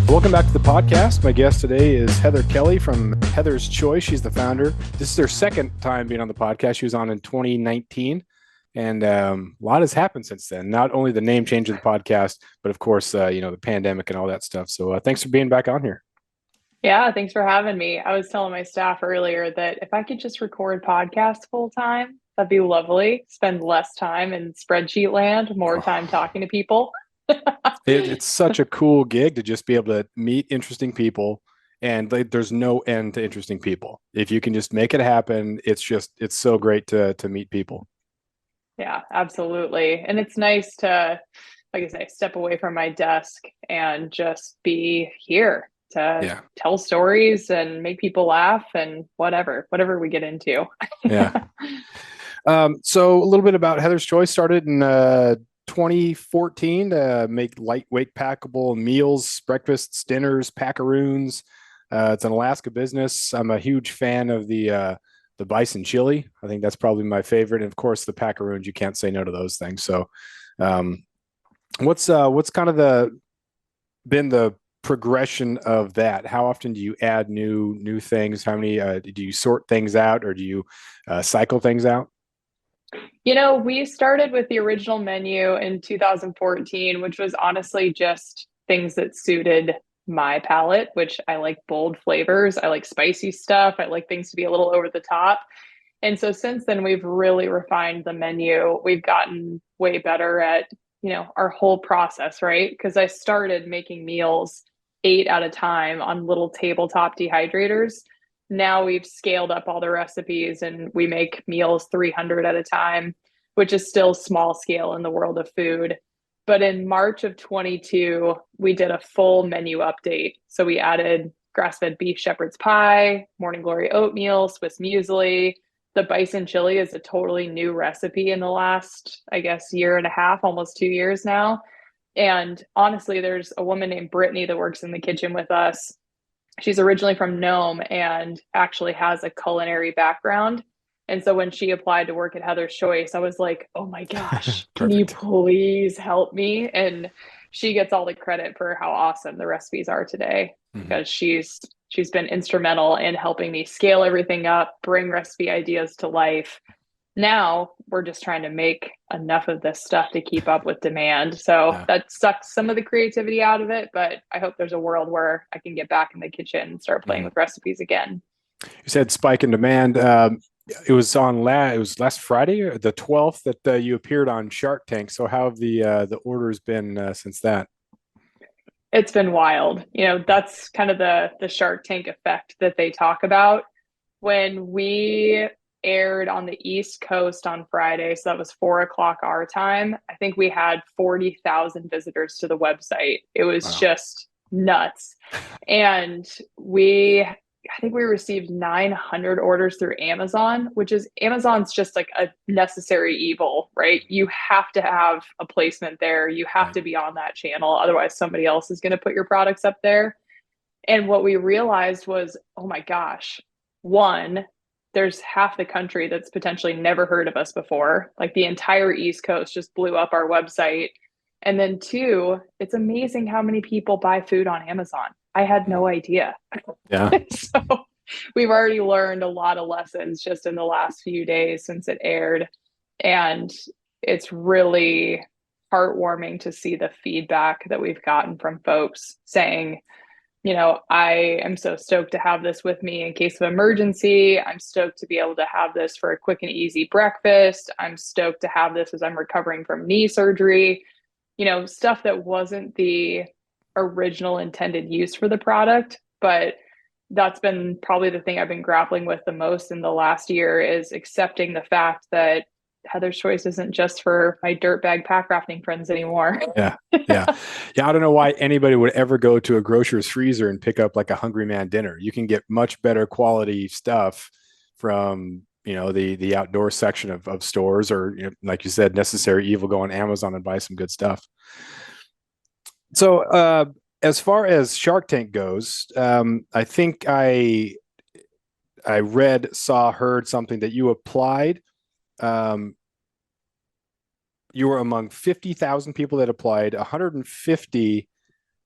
Welcome back to the podcast. My guest today is Heather Kelly from Heather's Choice. She's the founder. This is her second time being on the podcast. She was on in 2019, and a lot has happened since then. Not only the name change of the podcast, but of course, the pandemic and all that stuff. So thanks for being back on here. Yeah, thanks for having me. I was telling my staff earlier that if I could just record podcasts full time, that'd be lovely. Spend less time in spreadsheet land, more time Oh, talking to people. it's such a cool gig to just be able to meet interesting people, and there's no end to interesting people. If you can just make it happen, it's so great to meet people. Yeah, absolutely. And it's nice to, like I say, step away from my desk and just be here to Yeah, tell stories and make people laugh and whatever we get into. yeah. So a little bit about Heather's Choice. Started in 2014 to make lightweight packable meals, breakfasts, dinners, packaroons. It's an Alaska business. I'm a huge fan of the bison chili. I think that's probably my favorite. And of course, the packaroons. You can't say no to those things. So, um, what's kind of been the progression of that? How often do you add new things? How many do you sort things out, or do you cycle things out? We started with the original menu in 2014, which was honestly just things that suited my palate, which I like bold flavors. I like spicy stuff. I like things to be a little over the top. And so since then, we've really refined the menu. We've gotten way better at, our whole process, right? Because I started making meals eight at a time on little tabletop dehydrators. Now we've scaled up all the recipes and we make meals 300 at a time, which is still small scale in the world of food. But in March of 22, we did a full menu update. So we added grass-fed beef shepherd's pie, morning glory oatmeal, Swiss muesli. The bison chili is a totally new recipe in the last, I guess, year and a half, almost 2 years now. And honestly, there's a woman named Brittany that works in the kitchen with us. She's originally from Nome and actually has a culinary background. And so when she applied to work at Heather's Choice, I was like, oh my gosh, can you Perfect. please help me? And she gets all the credit for how awesome the recipes are today Mhm. because she's been instrumental in helping me scale everything up, bring recipe ideas to life. Now we're just trying to make enough of this stuff to keep up with demand. So Yeah. that sucks some of the creativity out of it, but I hope there's a world where I can get back in the kitchen and start playing Mhm. with recipes again. You said spike in demand. It was it was last Friday, the 12th, that you appeared on Shark Tank. So how have the orders been since that? It's been wild. That's kind of the Shark Tank effect that they talk about. When we aired on the East Coast on Friday, so that was 4 o'clock our time, I think we had 40,000 visitors to the website. It was Wow. just nuts. And I think we received 900 orders through Amazon, which is Amazon's just like a necessary evil, right? You have to have a placement there. You have Right. to be on that channel. Otherwise, somebody else is going to put your products up there. And what we realized was, oh my gosh, one, there's half the country that's potentially never heard of us before. Like the entire East Coast just blew up our website. And then two, it's amazing how many people buy food on Amazon. I had no idea. Yeah. So we've already learned a lot of lessons just in the last few days since it aired. And it's really heartwarming to see the feedback that we've gotten from folks saying, I am so stoked to have this with me in case of emergency. I'm stoked to be able to have this for a quick and easy breakfast. I'm stoked to have this as I'm recovering from knee surgery. Stuff that wasn't the original intended use for the product, but that's been probably the thing I've been grappling with the most in the last year is accepting the fact that Heather's Choice isn't just for my dirtbag pack rafting friends anymore. Yeah. Yeah. Yeah. I don't know why anybody would ever go to a grocer's freezer and pick up like a Hungry Man dinner. You can get much better quality stuff from, the outdoor section of stores, or, like you said, necessary evil, go on Amazon and buy some good stuff. So, as far as Shark Tank goes, I think I read, saw, heard something that you applied. Um, you were among 50,000 people that applied. 150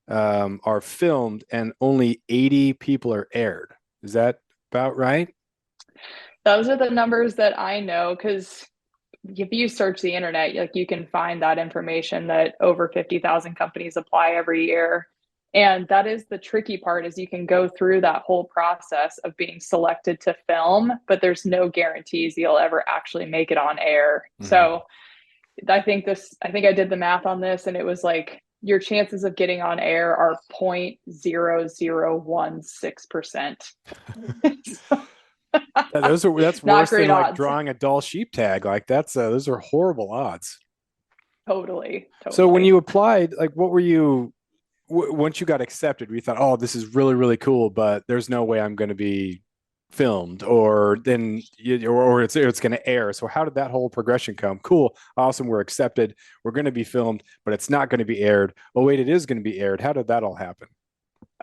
are filmed and only 80 people are aired. Is that about right? Those are the numbers that I know because if you search the internet, like you can find that information that over 50,000 companies apply every year. And that is the tricky part is you can go through that whole process of being selected to film, but there's no guarantees you'll ever actually make it on air. Mm-hmm. So I think I did the math on this and it was like your chances of getting on air are 0.0016%. That's Not worse than great like odds. drawing a dull sheep tag. Like that's those are horrible odds. Totally, So when totally. you applied, like what were you once you got accepted? We thought, oh, this is really really cool, but there's no way I'm going to be filmed, or or it's going to air. So how did that whole progression come? Cool, awesome, we're accepted. We're going to be filmed, but it's not going to be aired. Oh wait, it is going to be aired. How did that all happen?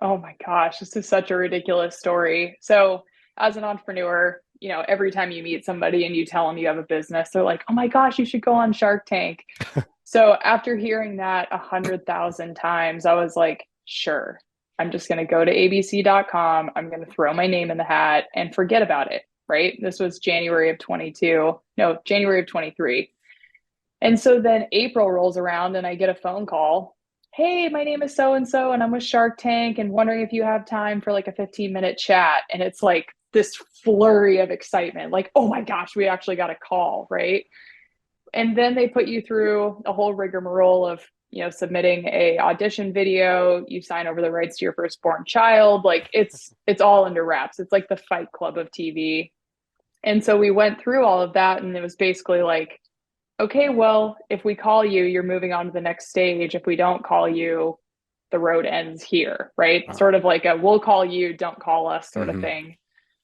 Oh my gosh, this is such a ridiculous story. So, as an entrepreneur, every time you meet somebody and you tell them you have a business, they're like, "Oh my gosh, you should go on Shark Tank." So, after hearing that 100,000 times, I was like, "Sure. I'm just going to go to abc.com. I'm going to throw my name in the hat and forget about it." Right? This was January of 22. No, January of 23. And so then April rolls around and I get a phone call. Hey, my name is so and so, and I'm with Shark Tank and wondering if you have time for like a 15-minute chat. And it's like this flurry of excitement, like, oh my gosh, we actually got a call, right? And then they put you through a whole rigmarole of, submitting a audition video, you sign over the rights to your firstborn child. Like it's all under wraps. It's like the Fight Club of TV. And so we went through all of that, and it was basically like, okay, well, if we call you, you're moving on to the next stage. If we don't call you, the road ends here, right? Uh, Sort of like a we'll call you, don't call us sort of mm-hmm. thing.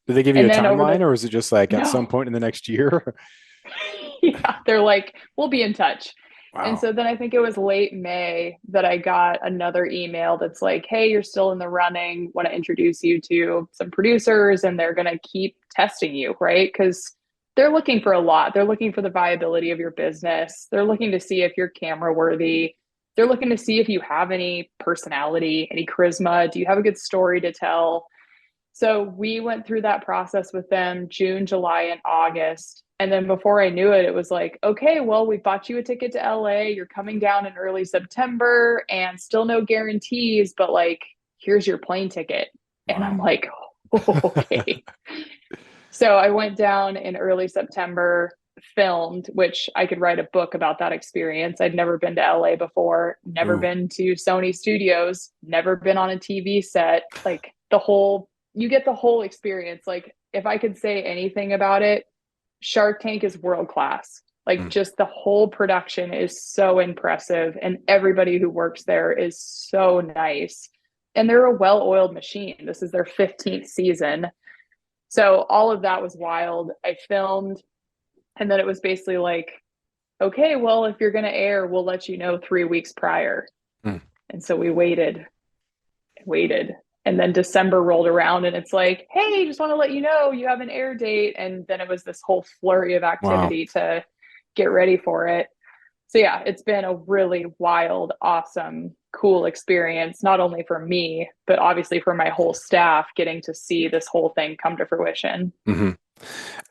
Did they give you And a then over timeline, the or is it just like at some no, point in the next year? yeah, they're like, we'll be in touch. And Wow. so then I think it was late May that I got another email that's like, hey, you're still in the running. Want to introduce you to some producers and they're going to keep testing you, right? Because they're looking for a lot. They're looking for the viability of your business. They're looking to see if you're camera worthy. They're looking to see if you have any personality, any charisma. Do you have a good story to tell? So we went through that process with them June, July, and August. And then before I knew it, it was like, okay, well, we bought you a ticket to LA. You're coming down in early September and still no guarantees, but like, here's your plane ticket. And I'm Wow. like, oh, okay. So I went down in early September, filmed, which I could write a book about that experience. I'd never been to LA before, never Ooh. been to Sony Studios, never been on a TV set. Like you get the whole experience. Like if I could say anything about it, Shark Tank is world class. Like Mm. just the whole production is so impressive and everybody who works there is so nice. And they're a well-oiled machine. This is their 15th season. So all of that was wild. I filmed, and then it was basically like, okay, well, if you're going to air, we'll let you know 3 weeks prior. Mm. And so we waited. And then December rolled around, and it's like, hey, just want to let you know you have an air date. And then it was this whole flurry of Wow. activity to get ready for it. So yeah, it's been a really wild, awesome, cool experience, not only for me, but obviously for my whole staff getting to see this whole thing come to fruition. Mm-hmm.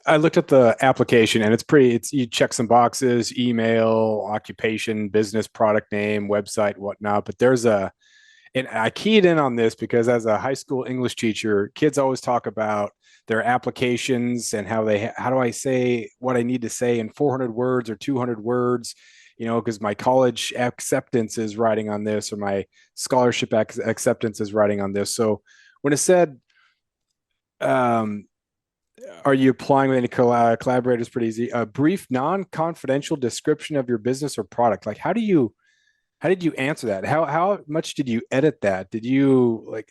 I looked at the application and it's you check some boxes, email, occupation, business, product name, website, whatnot. But and I keyed in on this because as a high school English teacher, kids always talk about their applications and how do I say what I need to say in 400 words or 200 words, because my college acceptance is writing on this or my scholarship acceptance is writing on this. So when it said, um, are you applying with any collaborators? Pretty easy. A brief, non-confidential description of your business or product. Like, how did you answer that? How much did you edit that? Did you like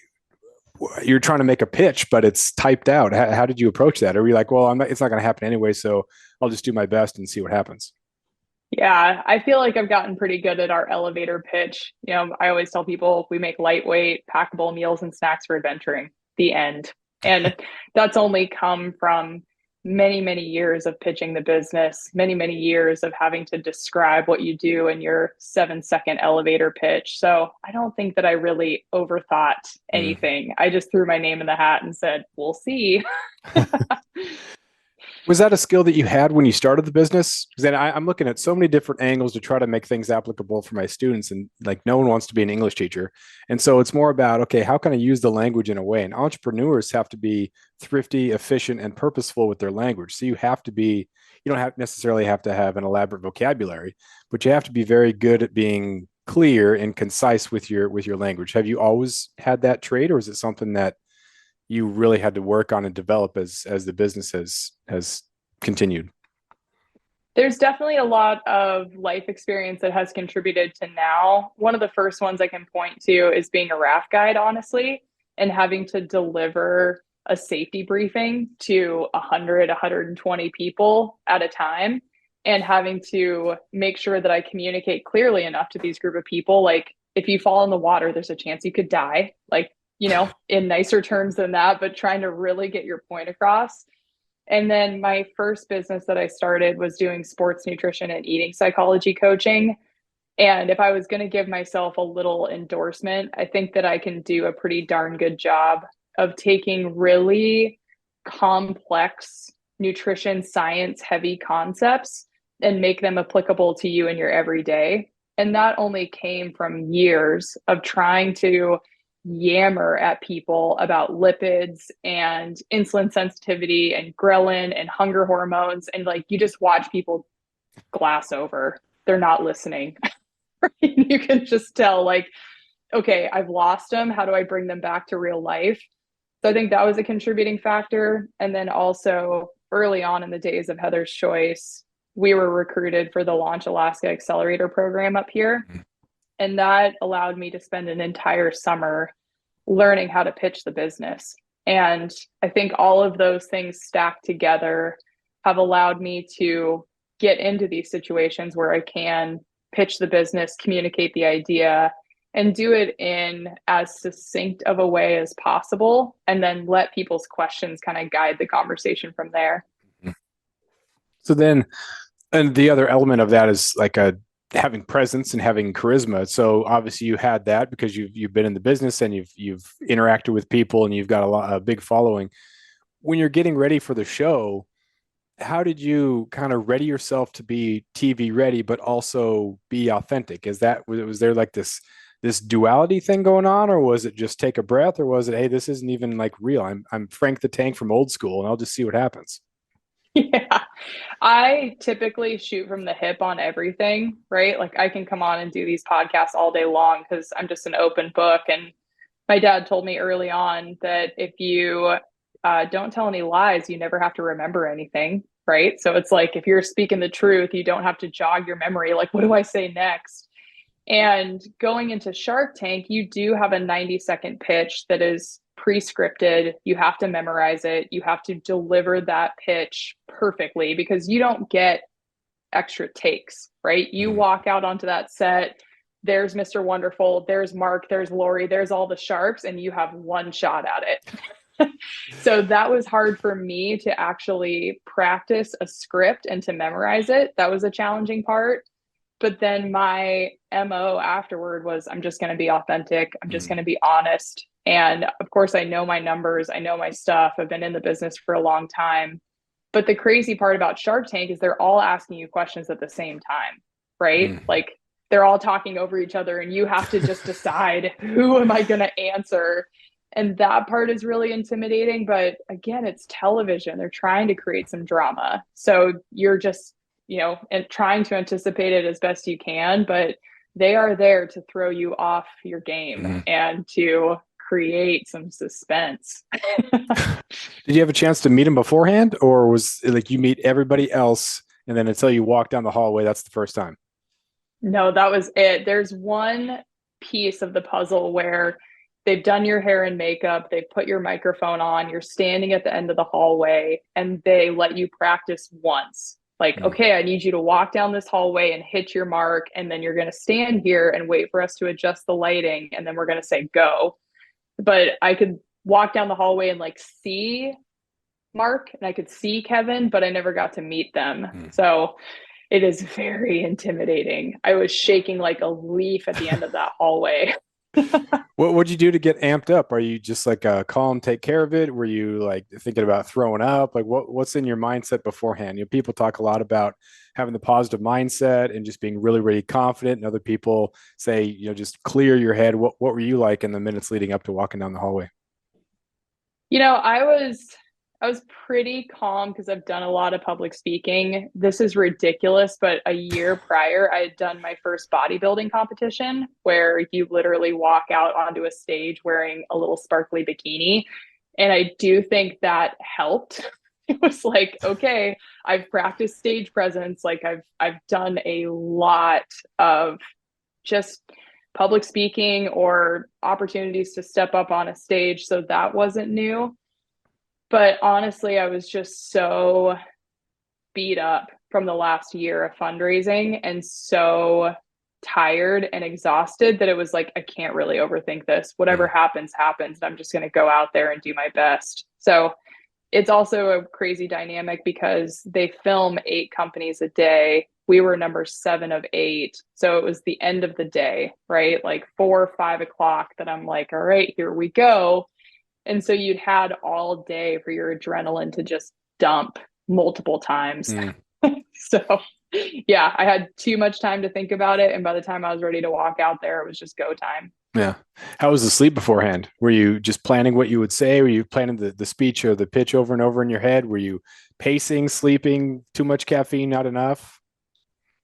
you're trying to make a pitch, but it's typed out? How did you approach that? Or were you like, well, it's not going to happen anyway, so I'll just do my best and see what happens? Yeah, I feel like I've gotten pretty good at our elevator pitch. I always tell people we make lightweight, packable meals and snacks for adventuring. The end. And that's only come from many, many years of pitching the business, many, many years of having to describe what you do in your 7-second elevator pitch. So I don't think that I really overthought Mm. anything. I just threw my name in the hat and said, we'll see. Was that a skill that you had when you started the business? Because then I'm looking at so many different angles to try to make things applicable for my students, and like no one wants to be an English teacher, and so it's more about okay, how can I use the language in a way? And entrepreneurs have to be thrifty, efficient, and purposeful with their language. So you have to be, you don't have necessarily have to have an elaborate vocabulary, but you have to be very good at being clear and concise with your language. Have you always had that trait, or is it something that you really had to work on and develop as the business has continued? There's definitely a lot of life experience that has contributed to now. One of the first ones I can point to is being a raft guide, honestly, and having to deliver a safety briefing to 100, 120 people at a time, and having to make sure that I communicate clearly enough to these group of people. Like, if you fall in the water, there's a chance you could die. Like, in nicer terms than that, but trying to really get your point across. And then my first business that I started was doing sports nutrition and eating psychology coaching. And if I was going to give myself a little endorsement, I think that I can do a pretty darn good job of taking really complex nutrition science heavy concepts and make them applicable to you in your everyday. And that only came from years of trying to yammer at people about lipids and insulin sensitivity and ghrelin and hunger hormones. And like, you just watch people glass over. They're not listening. You can just tell, like, okay, I've lost them. How do I bring them back to real life? So I think that was a contributing factor. And then also early on in the days of Heather's Choice, we were recruited for the Launch Alaska Accelerator program up here. And that allowed me to spend an entire summer learning how to pitch the business. And I think all of those things stacked together have allowed me to get into these situations where I can pitch the business, communicate the idea, and do it in as succinct of a way as possible, and then let people's questions kind of guide the conversation from there. So then, and the other element of that is like a having presence and having charisma. So obviously you had that because you've been in the business and you've interacted with people and you've got a big following. When you're getting ready for the show, how did you kind of ready yourself to be TV ready, but also be authentic? Was there like this duality thing going on, or was it just take a breath, or was it, hey, this isn't even like real? I'm Frank the Tank from old school, and I'll just see what happens. Yeah. I typically shoot from the hip on everything, right? Like, I can come on and do these podcasts all day long because I'm just an open book. And my dad told me early on that if you don't tell any lies, you never have to remember anything, right? So it's like, if you're speaking the truth, you don't have to jog your memory. Like, what do I say next? And going into Shark Tank, you do have a 90-second pitch that is pre-scripted. You have to memorize it. You have to deliver that pitch perfectly because you don't get extra takes, right? You Mm. walk out onto that set, there's Mr. Wonderful, there's Mark, there's Lori, there's all the sharks, and you have one shot at it. So that was hard for me to actually practice a script and to memorize it. That was a challenging part. But then my MO afterward was, I'm just going to be authentic. I'm just going to be honest. And of course, I know my numbers. I know my stuff. I've been in the business for a long time. But the crazy part about Shark Tank is they're all asking you questions at the same time, right? Mm. Like, they're all talking over each other and you have to just decide, who am I going to answer? And that part is really intimidating. But again, it's television. They're trying to create some drama. So you're just, and trying to anticipate it as best you can, but they are there to throw you off your game Mm. and to create some suspense. Did you have a chance to meet him beforehand, or was it like you meet everybody else and then until you walk down the hallway, that's the first time? No, that was it. There's one piece of the puzzle where they've done your hair and makeup, they've put your microphone on, you're standing at the end of the hallway, and they let you practice once. Like, Mm. okay, I need you to walk down this hallway and hit your mark, and then you're going to stand here and wait for us to adjust the lighting, and then we're going to say go. But I could walk down the hallway and like see mark and I could see Kevin, but I never got to meet them. Hmm. So it is very intimidating. I was shaking like a leaf at the end of that hallway. What would you do to get amped up? Are you just like calm, take care of it? Were you like thinking about throwing up? Like what's in your mindset beforehand? You know, people talk a lot about having the positive mindset and just being really, really confident. And other people say, you know, just clear your head. What were you like in the minutes leading up to walking down the hallway? I was pretty calm because I've done a lot of public speaking. This is ridiculous, but a year prior, I had done my first bodybuilding competition where you literally walk out onto a stage wearing a little sparkly bikini. And I do think that helped. It was like, okay, I've practiced stage presence. Like I've done a lot of just public speaking or opportunities to step up on a stage. So that wasn't new. But honestly, I was just so beat up from the last year of fundraising and so tired and exhausted that it was like, I can't really overthink this. Whatever Mm, happens, happens. I'm just going to go out there and do my best. So it's also a crazy dynamic because they film 8 companies a day. We were number 7 of 8. So it was the end of the day, right? Like 4 or 5 o'clock that I'm like, all right, here we go. And so you'd had all day for your adrenaline to just dump multiple times. mm, So, yeah, I had too much time to think about it. And by the time I was ready to walk out there, it was just go time. yeah. How was the sleep beforehand? Were you just planning what you would say? Were you planning the speech or the pitch over and over in your head? Were you pacing, sleeping, too much caffeine, not enough?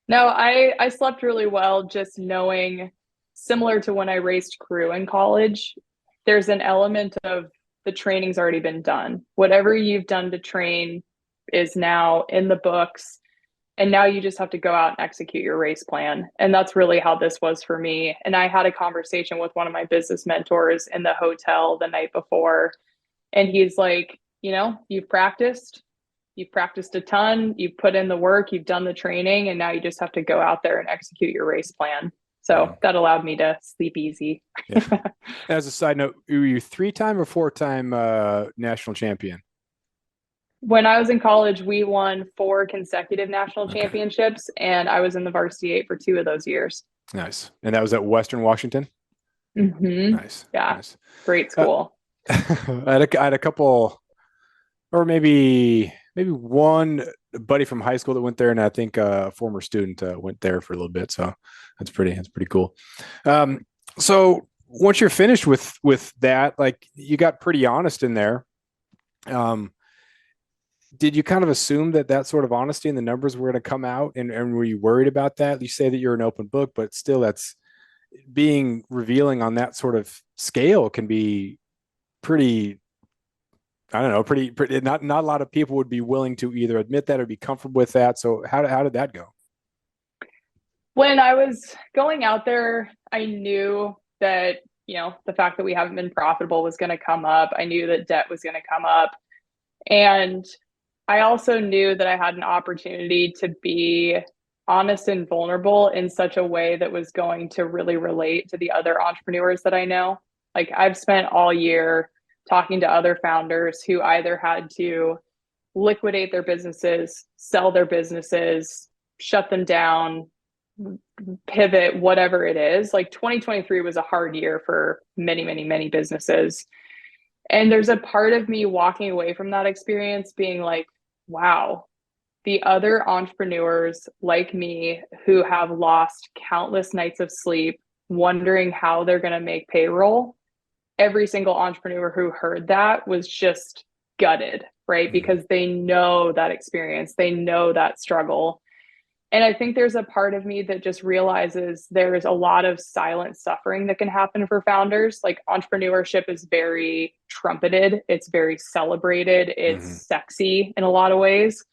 No, I slept really well, just knowing, similar to when I raced crew in college, there's an element of the training's already been done. Whatever you've done to train is now in the books. And now you just have to go out and execute your race plan. And that's really how this was for me. And I had a conversation with one of my business mentors in the hotel the night before. And he's like, you've practiced a ton, you've put in the work, you've done the training, and now you just have to go out there and execute your race plan. So Mm, that allowed me to sleep easy. yeah. As a side note, were you three-time or four-time national champion? When I was in college, we won 4 consecutive national Okay, championships, and I was in the varsity 8 for 2 of those years. nice. And that was at Western Washington? Nice, Yeah, nice. great Uh, school. I had a couple, or maybe one buddy from high school that went there, and I think a former student went there for a little bit. So that's pretty cool. Um, so once you're finished with that, like you got pretty honest in there. Um, did you kind of assume that that sort of honesty and the numbers were going to come out, and were you worried about that? You say that you're an open book, but still, that's being revealing on that sort of scale can be pretty. I don't know, pretty. Not a lot of people would be willing to either admit that or be comfortable with that. So how did that go? When I was going out there, I knew that, the fact that we haven't been profitable was going to come up. I knew that debt was going to come up. And I also knew that I had an opportunity to be honest and vulnerable in such a way that was going to really relate to the other entrepreneurs that I know. Like I've spent all year talking to other founders who either had to liquidate their businesses, sell their businesses, shut them down, pivot, whatever it is. Like 2023 was a hard year for many, many, many businesses. And there's a part of me walking away from that experience being like, wow, the other entrepreneurs like me who have lost countless nights of sleep wondering how they're going to make payroll, every single entrepreneur who heard that was just gutted, right? Mm, Because they know that experience, they know that struggle. And I think there's a part of me that just realizes there's a lot of silent suffering that can happen for founders. Like entrepreneurship is very trumpeted, it's very celebrated, mhm, it's sexy in a lot of ways.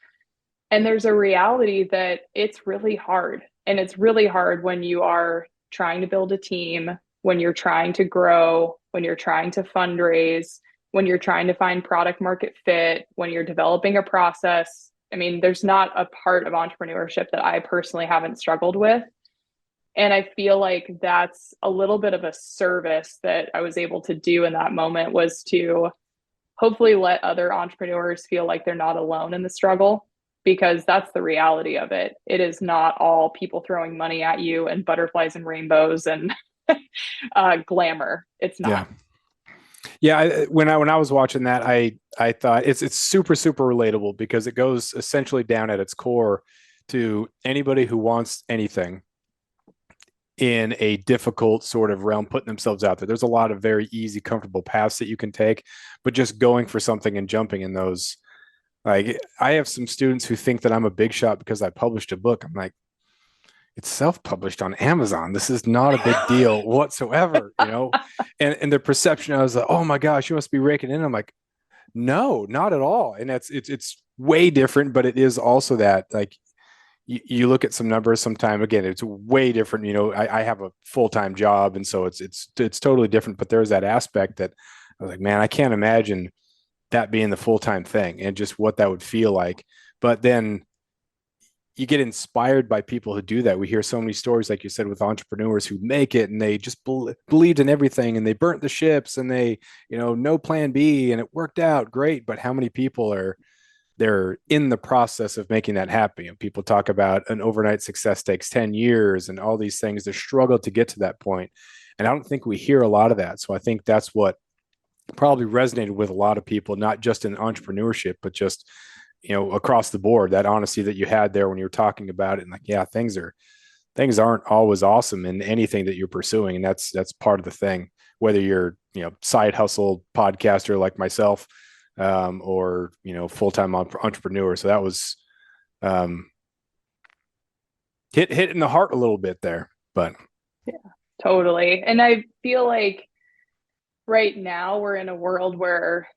And there's a reality that it's really hard. And it's really hard when you are trying to build a team, when you're trying to grow, when you're trying to fundraise, when you're trying to find product market fit, when you're developing a process. I mean, there's not a part of entrepreneurship that I personally haven't struggled with. And I feel like that's a little bit of a service that I was able to do in that moment was to hopefully let other entrepreneurs feel like they're not alone in the struggle, because that's the reality of it. It is not all people throwing money at you and butterflies and rainbows and glamour. It's Yeah. not. Yeah, when I was watching that, I thought it's super super relatable because it goes essentially down at its core to anybody who wants anything in a difficult sort of realm, putting themselves out there. There's a lot of very easy, comfortable paths that you can take, but just going for something and jumping in those. Like I have some students who think that I'm a big shot because I published a book. I'm like, it's self-published on Amazon. This is not a big deal whatsoever, you know. And their perception, I was like, oh my gosh, you must be raking in. I'm like, no, not at all. And it's way different, but it is also that like you look at some numbers sometime again, it's way different. You know, I have a full-time job, and so it's totally different. But there's that aspect that I was like, man, I can't imagine that being the full-time thing and just what that would feel like. But then you get inspired by people who do that. We hear so many stories, like you said, with entrepreneurs who make it and they just believed in everything and they burnt the ships and they, you know, no plan B and it worked out great. But how many people are they're in the process of making that happen? You know, people talk about an overnight success takes 10 years and all these things. They struggle to get to that point. And I don't think we hear a lot of that. So I think that's what probably resonated with a lot of people, not just in entrepreneurship, but just, you know, across the board, that honesty that you had there when you were talking about it. And like, yeah, things aren't always awesome in anything that you're pursuing. And that's part of the thing, whether you're, you know, side hustle podcaster like myself, or, you know, full-time entrepreneur. So that was, um, hit in the heart a little bit there, but Yeah, totally. And I feel like right now we're in a world where,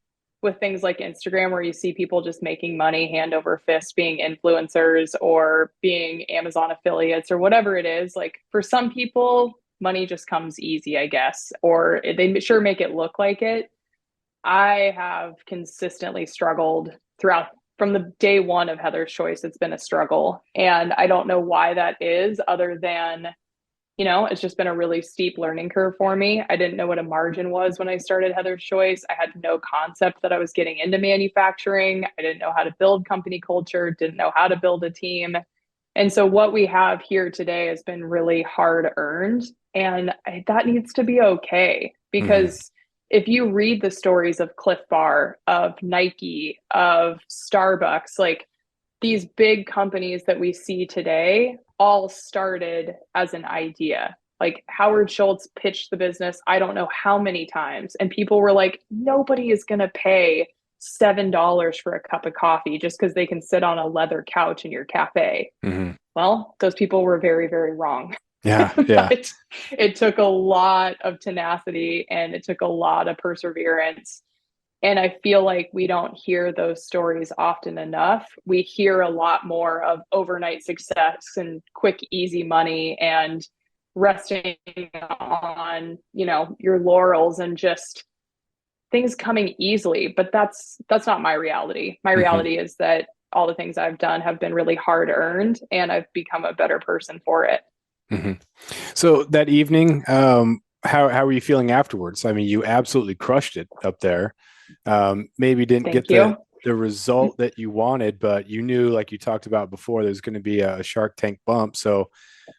with things like Instagram, where you see people just making money hand over fist being influencers or being Amazon affiliates or whatever it is, like for some people money just comes easy, I guess, or they sure make it look like it. I have consistently struggled throughout, from the day one of Heather's Choice. It's been a struggle, and I don't know why that is, other than, you know, it's just been a really steep learning curve for me. I didn't know what a margin was when I started Heather's Choice. I had no concept that I was getting into manufacturing. I didn't know how to build company culture, didn't know how to build a team. And so what we have here today has been really hard earned. And that needs to be okay, mhm. because if you read the stories of Cliff Bar, of Nike, of Starbucks, like these big companies that we see today all started as an idea. Like Howard Schultz pitched the business, I don't know how many times, and people were like, nobody is going to pay $7 for a cup of coffee just because they can sit on a leather couch in your cafe. Mhm. Well, those people were very, very wrong. Yeah, yeah. But it took a lot of tenacity and it took a lot of perseverance. And I feel like we don't hear those stories often enough. We hear a lot more of overnight success and quick, easy money and resting on, you know, your laurels and just things coming easily. But that's not my reality. My Mhm. reality is that all the things I've done have been really hard earned, and I've become a better person for it. Mhm. So that evening, how were you feeling afterwards? I mean, you absolutely crushed it up there. Maybe didn't get Thank you. the result that you wanted, but you knew, like you talked about before, there's going to be a Shark Tank bump. So,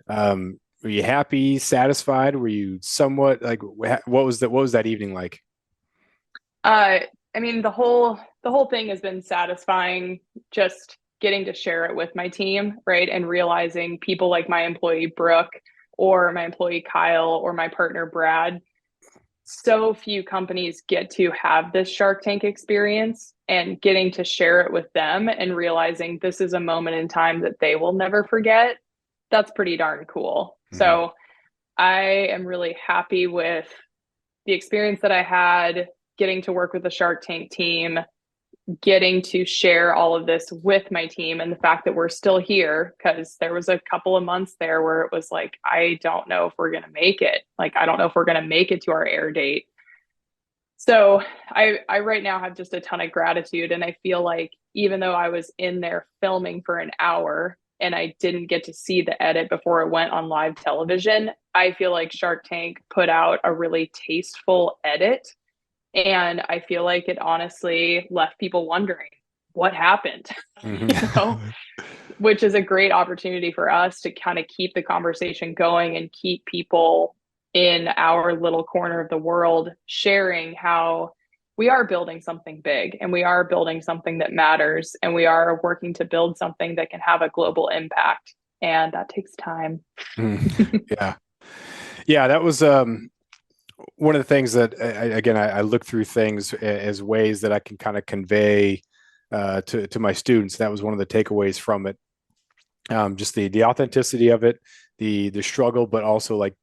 were you happy, satisfied? Were you somewhat like what was that evening like? Uh, I mean, the whole thing has been satisfying, just getting to share it with my team, right? And realizing people like my employee Brooke or my employee Kyle or my partner Brad, so few companies get to have this Shark Tank experience, and getting to share it with them and realizing this is a moment in time that they will never forget. That's pretty darn cool. Mhm. So I am really happy with the experience that I had, getting to work with the Shark Tank team, getting to share all of this with my team, and the fact that we're still here, because there was a couple of months there where it was like, I don't know if we're going to make it. Like, I don't know if we're going to make it to our air date. So I right now have just a ton of gratitude. And I feel like even though I was in there filming for an hour and I didn't get to see the edit before it went on live television, I feel like Shark Tank put out a really tasteful edit And I feel like it honestly left people wondering what happened, Mhm. you know, which is a great opportunity for us to kind of keep the conversation going and keep people in our little corner of the world sharing how we are building something big and we are building something that matters and we are working to build something that can have a global impact. And that takes time. Yeah. Yeah, that was one of the things that I look through things as ways that I can kind of convey to my students. That was one of the takeaways from it. Just the authenticity of it, the struggle, but also like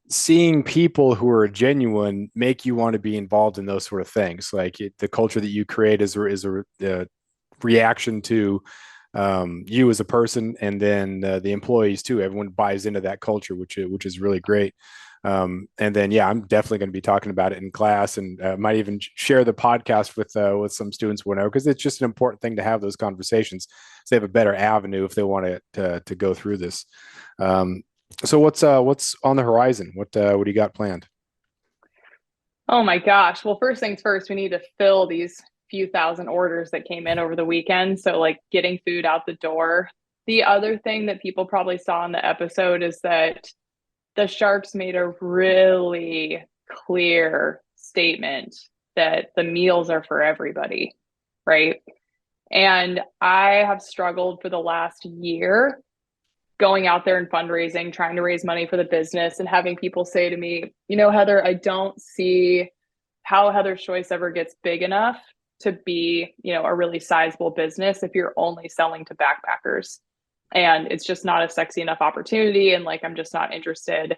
seeing people who are genuine make you want to be involved in those sort of things. Like the culture that you create is a reaction to you as a person, and then the employees too. Everyone buys into that culture, which is really great. And then yeah, I'm definitely going to be talking about it in class, and might even share the podcast with some students, whenever, because it's just an important thing to have those conversations, so they have a better avenue if they want to go through this. Um, so what's on the horizon? What do you got planned? Oh my gosh. Well, first things first, we need to fill these few thousand orders that came in over the weekend. So, like getting food out the door. The other thing that people probably saw in the episode is that the Sharks made a really clear statement that the meals are for everybody, right? And I have struggled for the last year going out there and fundraising, trying to raise money for the business, and having people say to me, Heather, I don't see how Heather's Choice ever gets big enough to be, a really sizable business if you're only selling to backpackers. And it's just not a sexy enough opportunity. And like, I'm just not interested.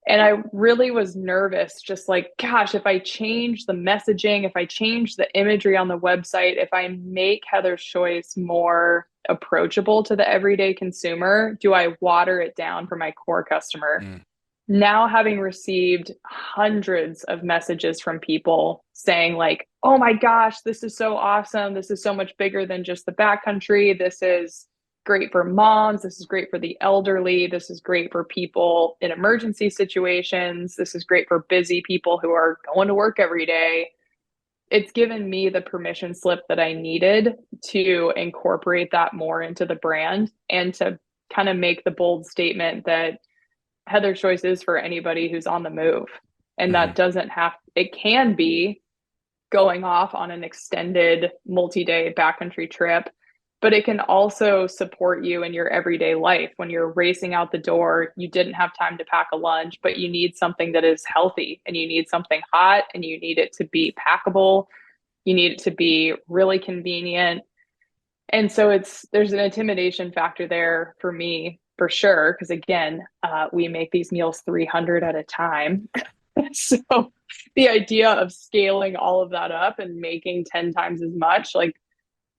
And I really was nervous, just like, gosh, if I change the messaging, if I change the imagery on the website, if I make Heather's Choice more approachable to the everyday consumer, do I water it down for my core customer? Mm. Now, having received hundreds of messages from people saying, like, oh my gosh, this is so awesome. This is so much bigger than just the backcountry. This is great for moms. This is great for the elderly. This is great for people in emergency situations. This is great for busy people who are going to work every day. It's given me the permission slip that I needed to incorporate that more into the brand and to kind of make the bold statement that Heather's Choice is for anybody who's on the move. And that Mhm. doesn't have, it can be going off on an extended multi-day backcountry trip, but it can also support you in your everyday life. When you're racing out the door, you didn't have time to pack a lunch, but you need something that is healthy and you need something hot and you need it to be packable. You need it to be really convenient. And so there's an intimidation factor there for me for sure. Cause again, we make these meals 300 at a time. So the idea of scaling all of that up and making 10 times as much, like,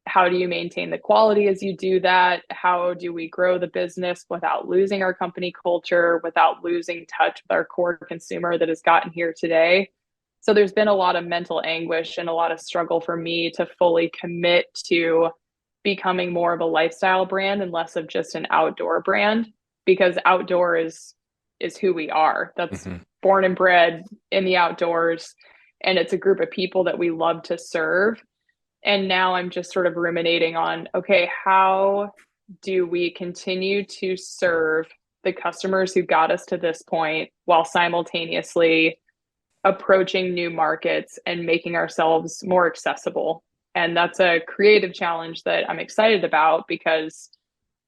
how do you maintain the quality as you do that? How do we grow the business without losing our company culture, without losing touch with our core consumer that has gotten here today? So there's been a lot of mental anguish and a lot of struggle for me to fully commit to becoming more of a lifestyle brand and less of just an outdoor brand, because outdoor is who we are. That's Mhm. born and bred in the outdoors, and it's a group of people that we love to serve. And now I'm just sort of ruminating on, okay, how do we continue to serve the customers who got us to this point while simultaneously approaching new markets and making ourselves more accessible? And that's a creative challenge that I'm excited about because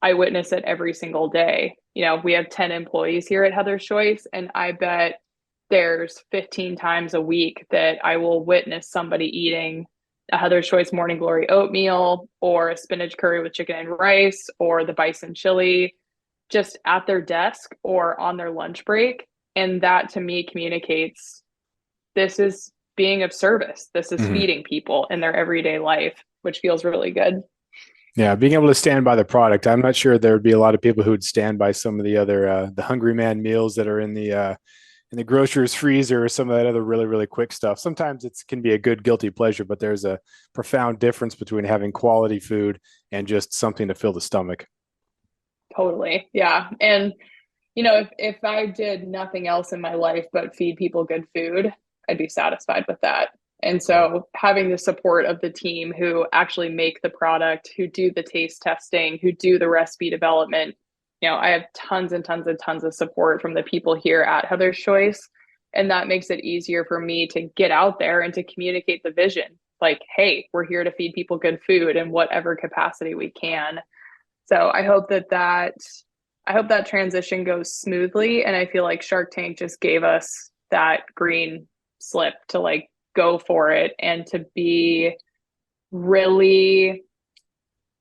I witness it every single day. We have 10 employees here at Heather's Choice, and I bet there's 15 times a week that I will witness somebody eating a Heather's Choice Morning Glory oatmeal or a spinach curry with chicken and rice or the bison chili just at their desk or on their lunch break. And that to me communicates this is being of service. This is Mhm. feeding people in their everyday life, which feels really good. Yeah, being able to stand by the product. I'm not sure there would be a lot of people who would stand by some of the other the Hungry Man meals that are in the grocer's freezer, or some of that other really quick stuff. Sometimes it can be a good guilty pleasure, but there's a profound difference between having quality food and just something to fill the stomach. Totally. Yeah. And if I did nothing else in my life but feed people good food, I'd be satisfied with that. And Yeah. so having the support of the team who actually make the product, who do the taste testing, who do the recipe development, I have tons and tons and tons of support from the people here at Heather's Choice. And that makes it easier for me to get out there and to communicate the vision. Like, hey, we're here to feed people good food in whatever capacity we can. So I hope that transition goes smoothly. And I feel like Shark Tank just gave us that green slip to like go for it and to be really,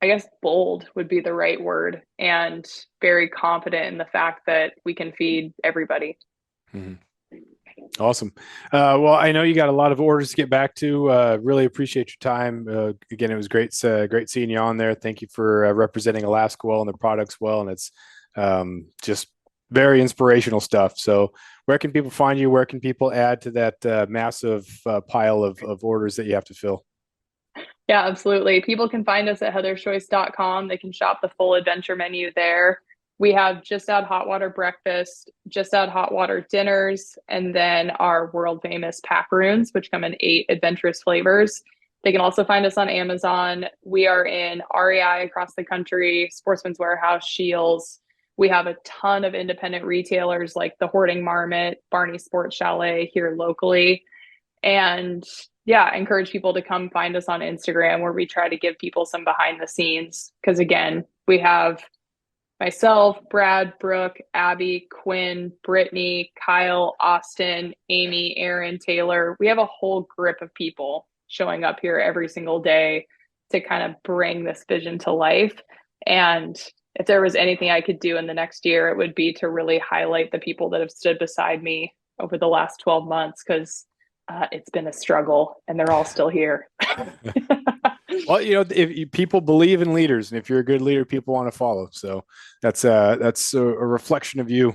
I guess, bold would be the right word, and very confident in the fact that we can feed everybody. Mhm. Awesome. Well, I know you got a lot of orders to get back to. Really appreciate your time. Again, it was great seeing you on there. Thank you for representing Alaska well and the products well, and it's just very inspirational stuff. So, where can people find you? Where can people add to that massive pile of orders that you have to fill? Yeah, absolutely. People can find us at heatherschoice.com. They can shop the full adventure menu there. We have just out hot water breakfast, just out hot water dinners, and then our world famous packaroons, which come in 8 adventurous flavors. They can also find us on Amazon. We are in REI across the country, Sportsman's Warehouse, Shields. We have a ton of independent retailers like the Hoarding Marmot, Barney Sports Chalet here locally. And yeah, I encourage people to come find us on Instagram where we try to give people some behind the scenes. Because again, we have myself, Brad, Brooke, Abby, Quinn, Brittany, Kyle, Austin, Amy, Aaron, Taylor. We have a whole grip of people showing up here every single day to kind of bring this vision to life. And if there was anything I could do in the next year, it would be to really highlight the people that have stood beside me over the last 12 months because it's been a struggle and they're all still here. Well, if people believe in leaders, and if you're a good leader, people want to follow. So that's a reflection of you.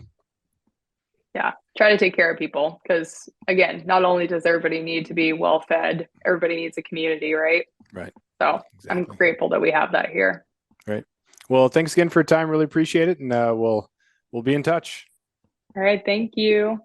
Yeah, try to take care of people because again, not only does everybody need to be well fed, everybody needs a community, right? Right. So I'm Exactly. grateful that we have that here. Right. Well, thanks again for your time. Really appreciate it, and we'll be in touch. All right, thank you.